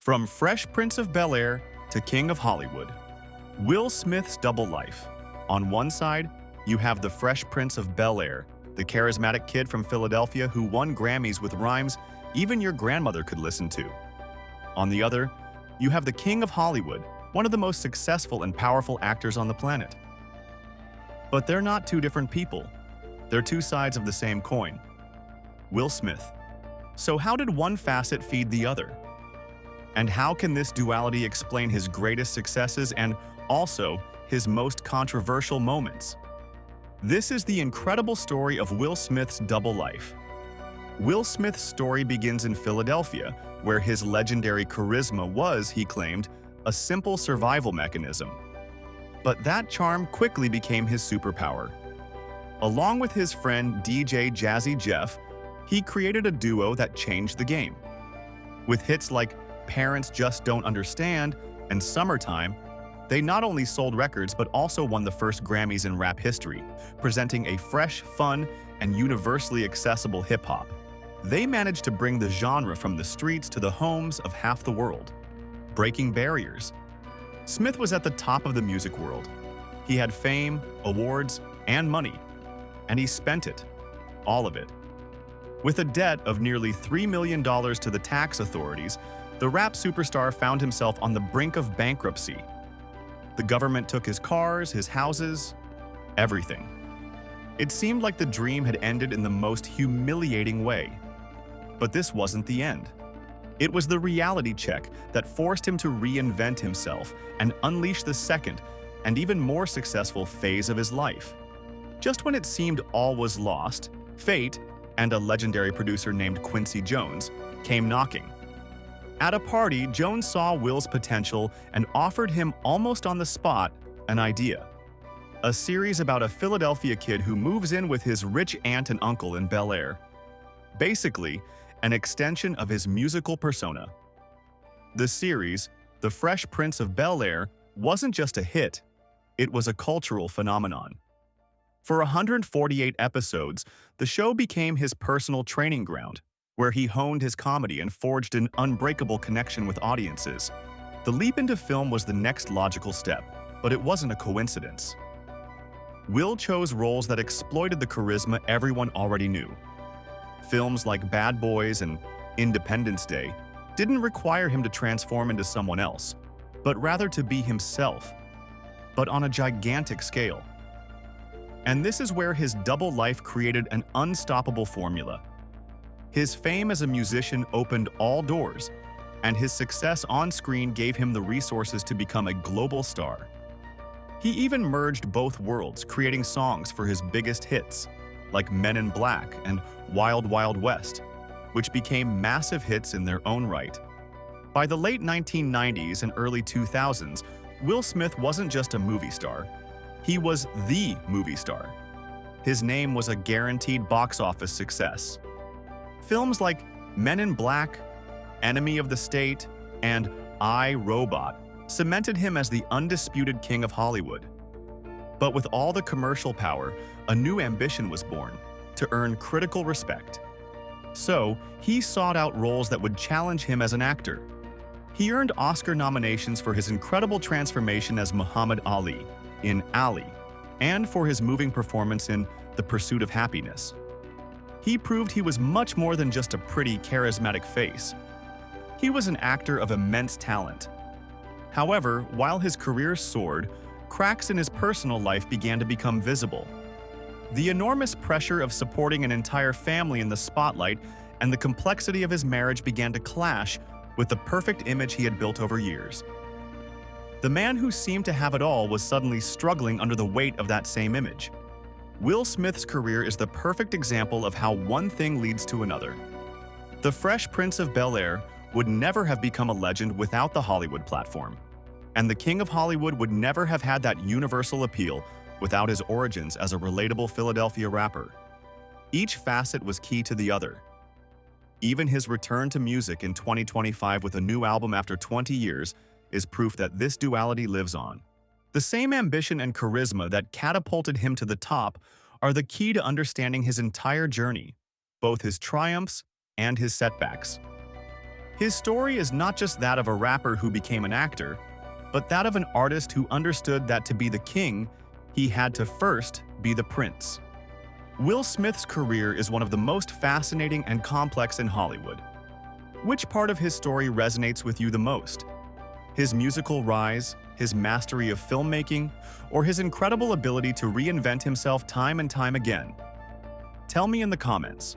From Fresh Prince of Bel-Air to King of Hollywood, Will Smith's double life. On one side, you have the Fresh Prince of Bel-Air, the charismatic kid from Philadelphia who won Grammys with rhymes even your grandmother could listen to. On the other, you have the King of Hollywood, one of the most successful and powerful actors on the planet. But they're not two different people. They're two sides of the same coin. Will Smith. So how did one facet feed the other? And how can this duality explain his greatest successes and also his most controversial moments? This is the incredible story of Will Smith's double life. Will Smith's story begins in Philadelphia, where his legendary charisma was, he claimed, a simple survival mechanism. But that charm quickly became his superpower. Along with his friend DJ Jazzy Jeff, he created a duo that changed the game. With hits like Parents Just Don't Understand and Summertime, they not only sold records but also won the first Grammys in rap history, presenting a fresh, fun, and universally accessible hip-hop. They managed to bring the genre from the streets to the homes of half the world, breaking barriers. Smith was at the top of the music world. He had fame, awards, and money, and he spent it, all of it. With a debt of nearly $3 million to the tax authorities, the rap superstar found himself on the brink of bankruptcy. The government took his cars, his houses, everything. It seemed like the dream had ended in the most humiliating way. But this wasn't the end. It was the reality check that forced him to reinvent himself and unleash the second and even more successful phase of his life. Just when it seemed all was lost, fate and a legendary producer named Quincy Jones came knocking. At a party, Jones saw Will's potential and offered him almost on the spot an idea. A series about a Philadelphia kid who moves in with his rich aunt and uncle in Bel-Air. Basically, an extension of his musical persona. The series, The Fresh Prince of Bel-Air, wasn't just a hit, it was a cultural phenomenon. For 148 episodes, the show became his personal training ground, where he honed his comedy and forged an unbreakable connection with audiences. The leap into film was the next logical step, but it wasn't a coincidence. Will chose roles that exploited the charisma everyone already knew. Films like Bad Boys and Independence Day didn't require him to transform into someone else, but rather to be himself, but on a gigantic scale. And this is where his double life created an unstoppable formula. His fame as a musician opened all doors, and his success on screen gave him the resources to become a global star. He even merged both worlds, creating songs for his biggest hits, like Men in Black and Wild Wild West, which became massive hits in their own right. By the late 1990s and early 2000s, Will Smith wasn't just a movie star. He was the movie star. His name was a guaranteed box office success. Films like Men in Black, Enemy of the State, and I, Robot cemented him as the undisputed king of Hollywood. But with all the commercial power, a new ambition was born: to earn critical respect. So, he sought out roles that would challenge him as an actor. He earned Oscar nominations for his incredible transformation as Muhammad Ali in Ali, and for his moving performance in The Pursuit of Happiness. He proved he was much more than just a pretty, charismatic face. He was an actor of immense talent. However, while his career soared, cracks in his personal life began to become visible. The enormous pressure of supporting an entire family in the spotlight and the complexity of his marriage began to clash with the perfect image he had built over years. The man who seemed to have it all was suddenly struggling under the weight of that same image. Will Smith's career is the perfect example of how one thing leads to another. The Fresh Prince of Bel-Air would never have become a legend without the Hollywood platform. And the King of Hollywood would never have had that universal appeal without his origins as a relatable Philadelphia rapper. Each facet was key to the other. Even his return to music in 2025 with a new album after 20 years is proof that this duality lives on. The same ambition and charisma that catapulted him to the top are the key to understanding his entire journey, both his triumphs and his setbacks. His story is not just that of a rapper who became an actor, but that of an artist who understood that to be the king, he had to first be the prince. Will Smith's career is one of the most fascinating and complex in Hollywood. Which part of his story resonates with you the most? His musical rise, his mastery of filmmaking, or his incredible ability to reinvent himself time and time again? Tell me in the comments.